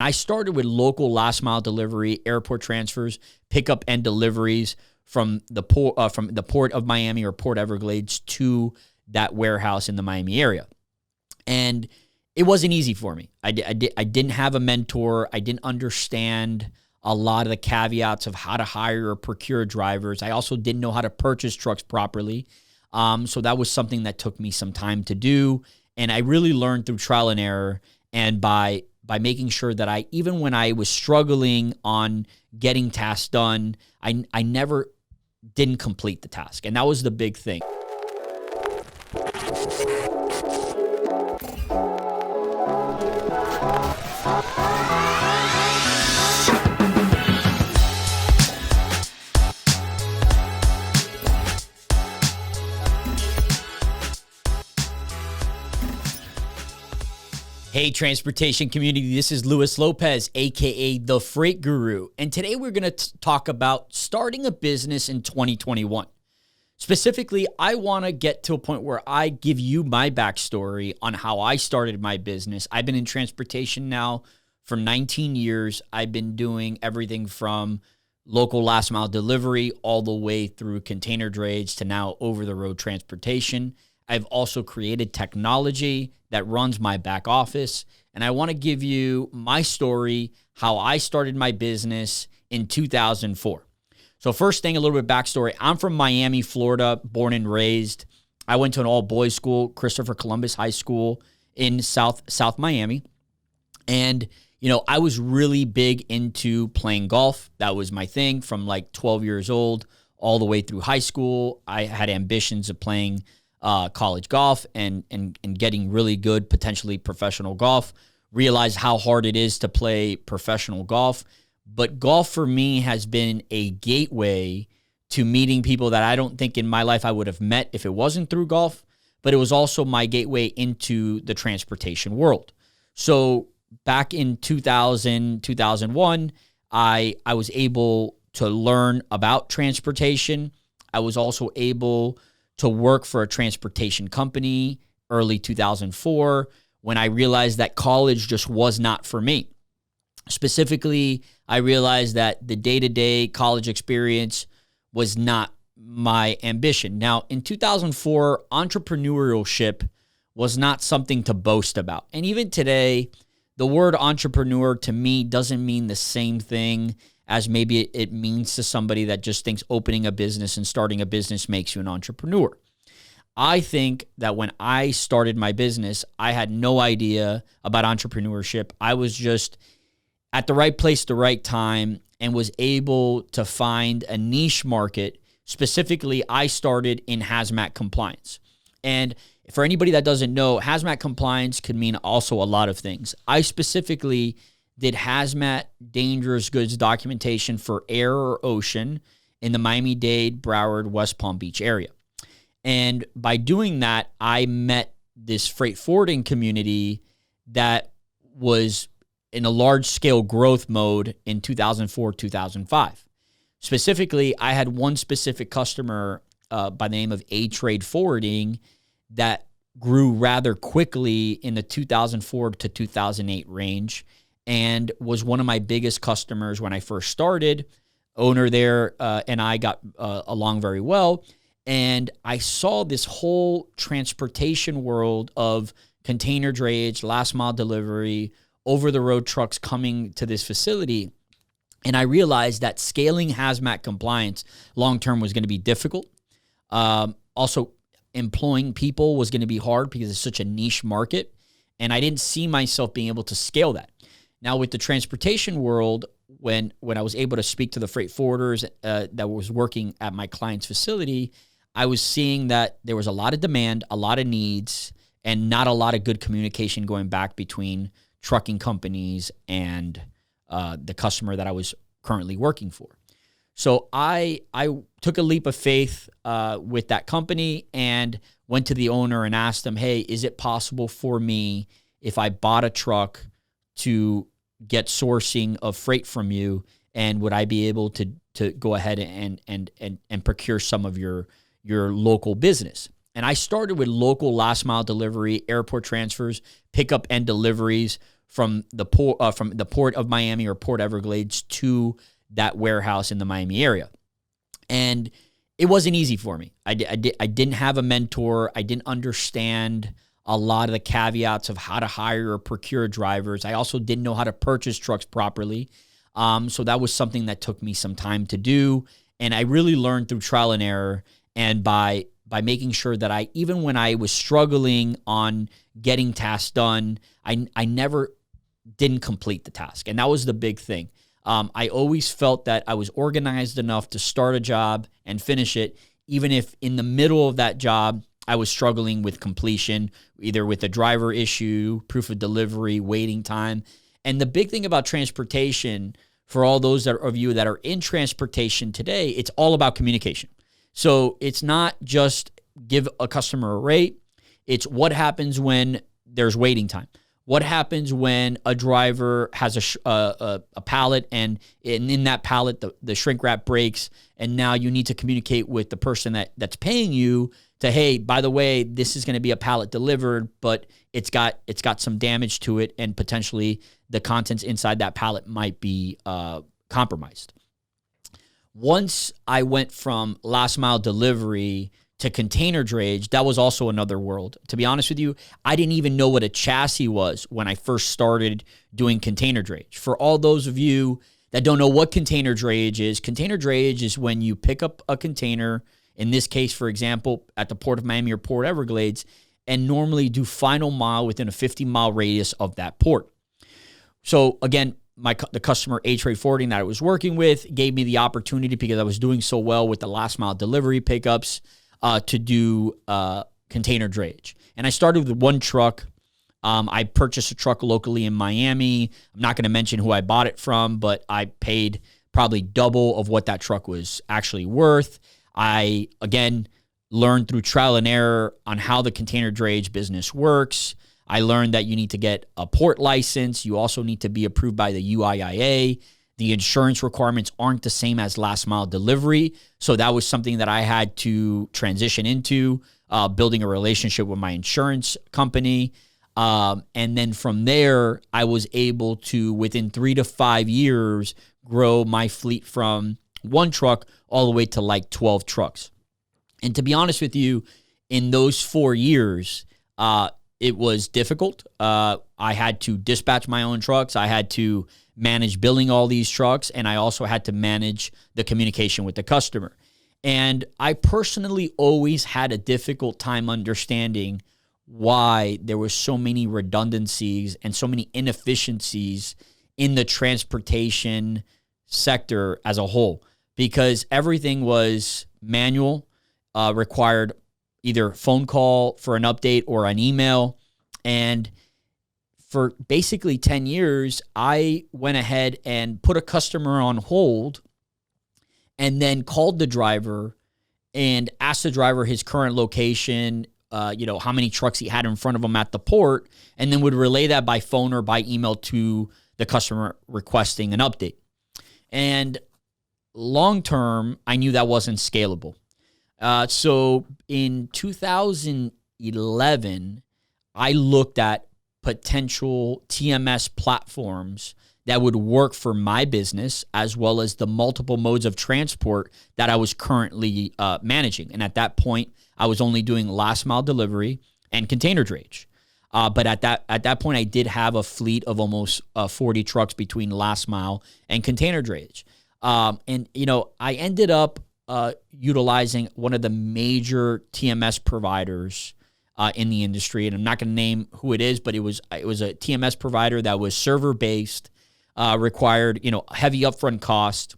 I started with local last mile delivery, airport transfers, pickup and deliveries from the port of Miami or Port Everglades to that warehouse in the Miami area. And it wasn't easy for me. I didn't have a mentor. I didn't understand a lot of the caveats of how to hire or procure drivers. I also didn't know how to purchase trucks properly. So that was something that took me some time to do. And I really learned through trial and error and by making sure that even when I was struggling on getting tasks done, I never didn't complete the task. And that was the big thing. Hey, transportation community, this is Luis Lopez, aka The Freight Guru, and today we're going to talk about starting a business in 2021. Specifically, I want to get to a point where I give you my backstory on how I started my business. I've been in transportation now for 19 years. I've been doing everything from local last mile delivery all the way through container drayage to now over-the-road transportation. I've also created technology that runs my back office, and I want to give you my story, how I started my business in 2004. So first thing, a little bit of backstory. I'm from Miami, Florida, born and raised. I went to an all-boys school, Christopher Columbus High School in South Miami. And, I was really big into playing golf. That was my thing from like 12 years old all the way through high school. I had ambitions of playing college golf and getting really good, potentially professional golf. Realized how hard it is to play professional golf. But golf for me has been a gateway to meeting people that I don't think in my life I would have met if it wasn't through golf. But it was also my gateway into the transportation world. So back in 2000, 2001, I was able to learn about transportation. I was also able to work for a transportation company early 2004 when I realized that college just was not for me. Specifically, I realized that the day-to-day college experience was not my ambition. Now, in 2004, entrepreneurship was not something to boast about. And even today, the word entrepreneur to me doesn't mean the same thing as maybe it means to somebody that just thinks opening a business and starting a business makes you an entrepreneur. I think that when I started my business, I had no idea about entrepreneurship. I was just at the right place, the right time, and was able to find a niche market. Specifically, I started in hazmat compliance. And for anybody that doesn't know, hazmat compliance could mean also a lot of things. I specifically did hazmat dangerous goods documentation for air or ocean in the Miami-Dade, Broward, West Palm Beach area. And by doing that, I met this freight forwarding community that was in a large-scale growth mode in 2004, 2005. Specifically, I had one specific customer by the name of A-Trade Forwarding that grew rather quickly in the 2004 to 2008 range and was one of my biggest customers when I first started. Owner there and I got along very well. And I saw this whole transportation world of container drayage, last mile delivery, over-the-road trucks coming to this facility. And I realized that scaling hazmat compliance long-term was going to be difficult. Also, employing people was going to be hard because it's such a niche market. And I didn't see myself being able to scale that. Now, with the transportation world, when I was able to speak to the freight forwarders that was working at my client's facility, I was seeing that there was a lot of demand, a lot of needs, and not a lot of good communication going back between trucking companies and the customer that I was currently working for. So I took a leap of faith with that company and went to the owner and asked him, hey, is it possible for me if I bought a truck to get sourcing of freight from you, and would I be able to go ahead and procure some of your local business? And I started with local last mile delivery, airport transfers, pickup and deliveries from the port of Miami or Port Everglades to that warehouse in the Miami area. And it wasn't easy for me. I didn't have a mentor. I didn't understand a lot of the caveats of how to hire or procure drivers. I also didn't know how to purchase trucks properly. So that was something that took me some time to do. And I really learned through trial and error and by making sure that even when I was struggling on getting tasks done, I never didn't complete the task. And that was the big thing. I always felt that I was organized enough to start a job and finish it, even if in the middle of that job, I was struggling with completion, either with a driver issue, proof of delivery, waiting time. And the big thing about transportation, for all those of you that are in transportation today, it's all about communication. So it's not just give a customer a rate. It's what happens when there's waiting time. What happens when a driver has a pallet and in that pallet the shrink wrap breaks, and now you need to communicate with the person that's paying you to, hey, by the way, this is going to be a pallet delivered, but it's got some damage to it, and potentially the contents inside that pallet might be compromised. Once I went from last mile delivery to container drayage, that was also another world. To be honest with you, I didn't even know what a chassis was when I first started doing container drayage. For all those of you that don't know what container drayage is when you pick up a container, in this case, for example, at the Port of Miami or Port Everglades, and normally do final mile within a 50-mile radius of that port. So again, the customer A-Trade Forwarding that I was working with gave me the opportunity, because I was doing so well with the last mile delivery pickups, to do container drayage. And I started with one truck. I purchased a truck locally in Miami. I'm not going to mention who I bought it from, but I paid probably double of what that truck was actually worth. I, again, learned through trial and error on how the container drayage business works. I learned that you need to get a port license. You also need to be approved by the UIIA. The insurance requirements aren't the same as last mile delivery. So that was something that I had to transition into, building a relationship with my insurance company. And then from there, I was able to, within 3 to 5 years, grow my fleet from one truck all the way to like 12 trucks. And to be honest with you, in those 4 years, it was difficult. I had to dispatch my own trucks. I had to manage billing all these trucks, and I also had to manage the communication with the customer. And I personally always had a difficult time understanding why there were so many redundancies and so many inefficiencies in the transportation sector as a whole, because everything was manual, required either phone call for an update or an email. And for basically 10 years, I went ahead and put a customer on hold and then called the driver and asked the driver his current location, how many trucks he had in front of him at the port, and then would relay that by phone or by email to the customer requesting an update. And long term, I knew that wasn't scalable. So in 2011, I looked at potential TMS platforms that would work for my business, as well as the multiple modes of transport that I was currently managing. And at that point, I was only doing last mile delivery and container drayage. But at that point, I did have a fleet of almost 40 trucks between last mile and container drayage. I ended up utilizing one of the major TMS providers in the industry, and I'm not going to name who it is, but it was a TMS provider that was server based, required heavy upfront cost,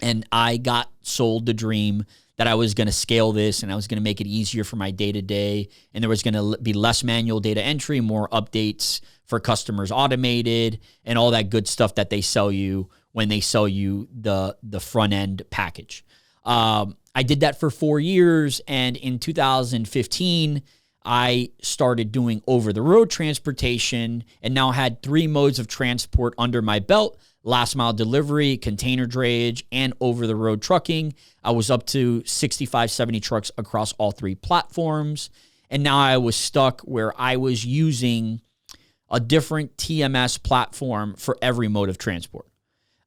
and I got sold the dream that I was going to scale this and I was going to make it easier for my day-to-day, and there was going to be less manual data entry, more updates for customers automated, and all that good stuff that they sell you when they sell you the front-end package. I did that for 4 years, and in 2015, I started doing over-the-road transportation and now had 3 modes of transport under my belt: last mile delivery, container drayage, and over-the-road trucking. I was up to 65, 70 trucks across all 3 platforms. And now I was stuck where I was using a different TMS platform for every mode of transport.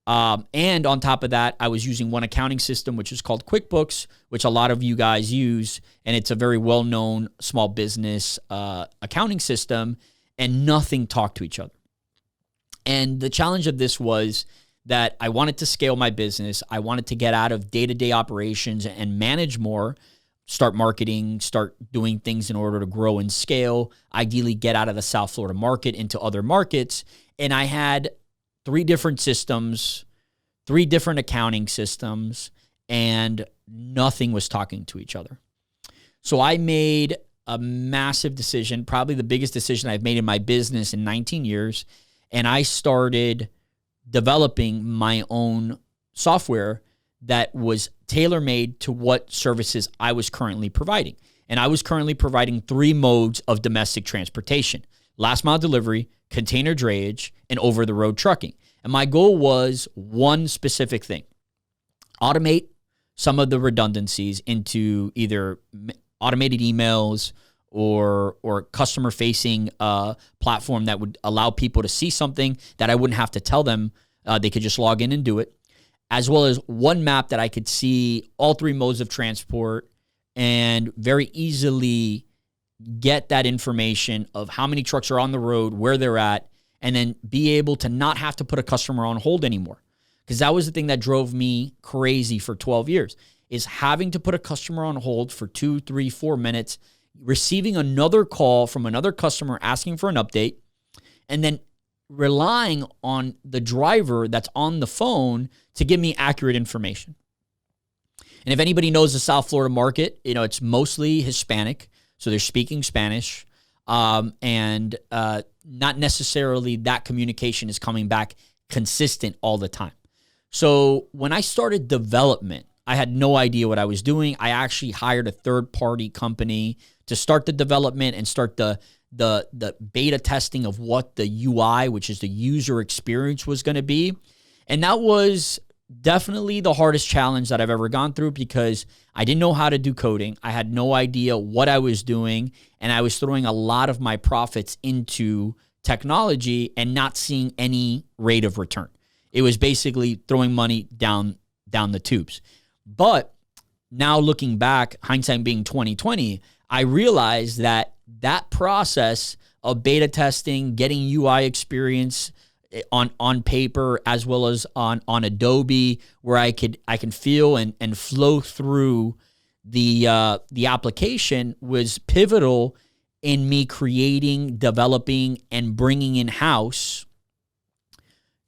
And on top of that, I was using one accounting system, which is called QuickBooks, which a lot of you guys use. And it's a very well-known small business accounting system, and nothing talked to each other. And the challenge of this was that I wanted to scale my business. I wanted to get out of day-to-day operations and manage more, start marketing, start doing things in order to grow and scale, ideally get out of the South Florida market into other markets. And I had 3 different systems, 3 different accounting systems, and nothing was talking to each other. So I made a massive decision, probably the biggest decision I've made in my business in 19 years, and I started developing my own software that was tailor-made to what services I was currently providing. And I was currently providing 3 modes of domestic transportation: last mile delivery, container drayage, and over-the-road trucking. And my goal was one specific thing: automate some of the redundancies into either automated emails or customer-facing platform that would allow people to see something that I wouldn't have to tell them. They could just log in and do it, as well as one map that I could see all 3 modes of transport and very easily get that information of how many trucks are on the road, where they're at, and then be able to not have to put a customer on hold anymore. Because that was the thing that drove me crazy for 12 years, is having to put a customer on hold for 2, 3, 4 minutes, receiving another call from another customer asking for an update, and then relying on the driver that's on the phone to give me accurate information. And if anybody knows the South Florida market, it's mostly Hispanic, so they're speaking Spanish, and not necessarily that communication is coming back consistent all the time. So when I started development, I had no idea what I was doing. I actually hired a third-party company to start the development and start the beta testing of what the UI, which is the user experience, was going to be. And that was definitely the hardest challenge that I've ever gone through, because I didn't know how to do coding. I had no idea what I was doing, and I was throwing a lot of my profits into technology and not seeing any rate of return. It was basically throwing money down the tubes. But now looking back, hindsight being 2020, I realized that process of beta testing, getting UI experience on paper as well as on Adobe, where I can feel and flow through the application, was pivotal in me creating, developing, and bringing in-house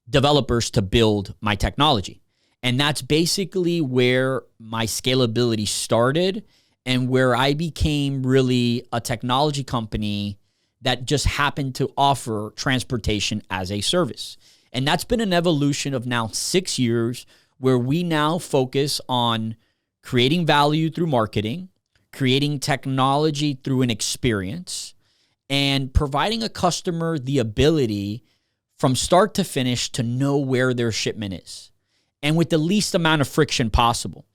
developers to build my technology. And that's basically where my scalability started, and where I became really a technology company that just happened to offer transportation as a service. And that's been an evolution of now 6 years, where we now focus on creating value through marketing, creating technology through an experience, and providing a customer the ability from start to finish to know where their shipment is, and with the least amount of friction possible.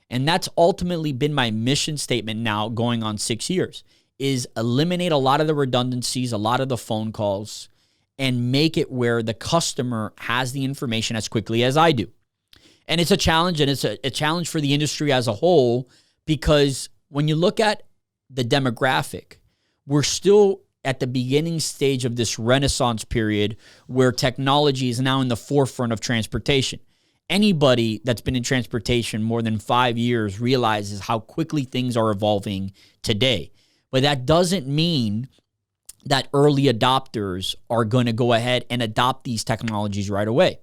And that's ultimately been my mission statement now going on 6 years, is eliminate a lot of the redundancies, a lot of the phone calls, and make it where the customer has the information as quickly as I do. And it's a challenge, and it's a challenge for the industry as a whole, because when you look at the demographic, we're still at the beginning stage of this renaissance period where technology is now in the forefront of transportation. Anybody that's been in transportation more than 5 years realizes how quickly things are evolving today. But that doesn't mean that early adopters are going to go ahead and adopt these technologies right away.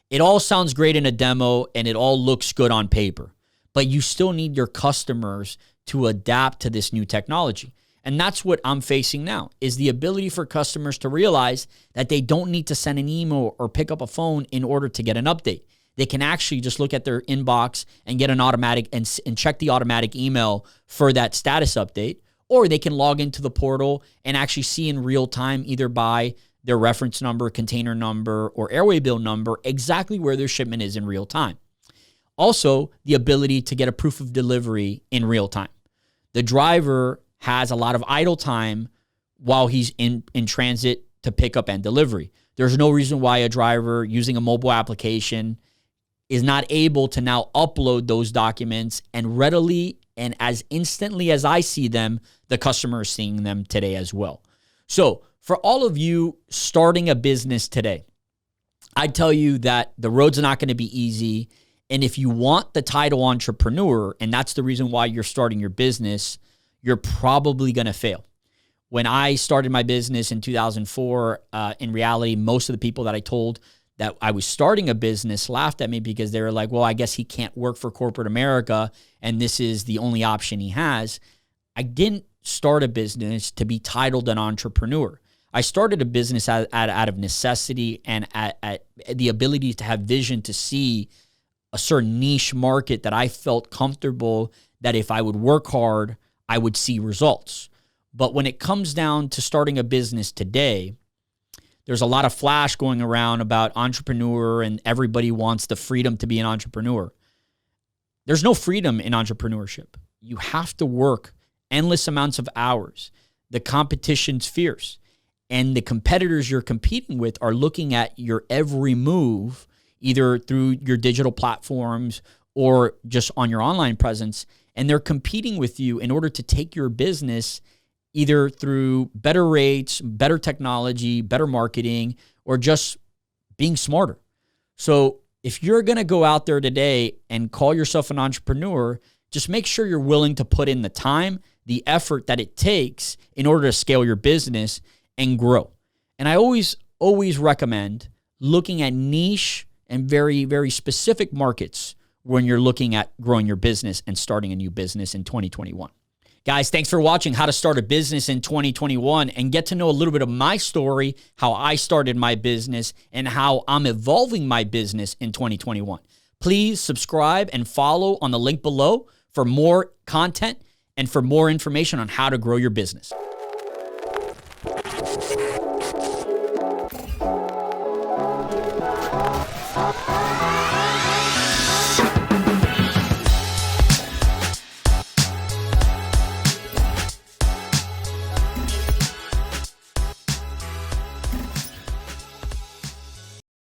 It all sounds great in a demo and it all looks good on paper, but you still need your customers to adapt to this new technology. And that's what I'm facing now, is the ability for customers to realize that they don't need to send an email or pick up a phone in order to get an update. They can actually just look at their inbox and get an automatic and check the automatic email for that status update, or they can log into the portal and actually see in real time, either by their reference number, container number, or airway bill number, exactly where their shipment is in real time. Also, the ability to get a proof of delivery in real time. The driver has a lot of idle time while he's in transit to pickup and delivery. There's no reason why a driver using a mobile application is not able to now upload those documents and readily and as instantly as I see them, the customer is seeing them today as well. So for all of you starting a business today, I tell you that the road's not going to be easy. And if you want the title entrepreneur, and that's the reason why you're starting your business, you're probably going to fail. When I started my business in 2004, in reality, most of the people that I told that I was starting a business laughed at me because they were like, well, I guess he can't work for corporate America and this is the only option he has. I didn't start a business to be titled an entrepreneur. I started a business out of necessity and at the ability to have vision to see a certain niche market that I felt comfortable that if I would work hard, I would see results. But when it comes down to starting a business today, there's a lot of flash going around about entrepreneur and everybody wants the freedom to be an entrepreneur. There's no freedom in entrepreneurship. You have to work endless amounts of hours. The competition's fierce. And the competitors you're competing with are looking at your every move, either through your digital platforms or just on your online presence. And they're competing with you in order to take your business either through better rates, better technology, better marketing, or just being smarter. So if you're going to go out there today and call yourself an entrepreneur, just make sure you're willing to put in the time, the effort that it takes in order to scale your business and grow. And I always recommend looking at niche and very, very specific markets when you're looking at growing your business and starting a new business in 2021. Guys, thanks for watching How to Start a Business in 2021 and get to know a little bit of my story, how I started my business, and how I'm evolving my business in 2021. Please subscribe and follow on the link below for more content and for more information on how to grow your business.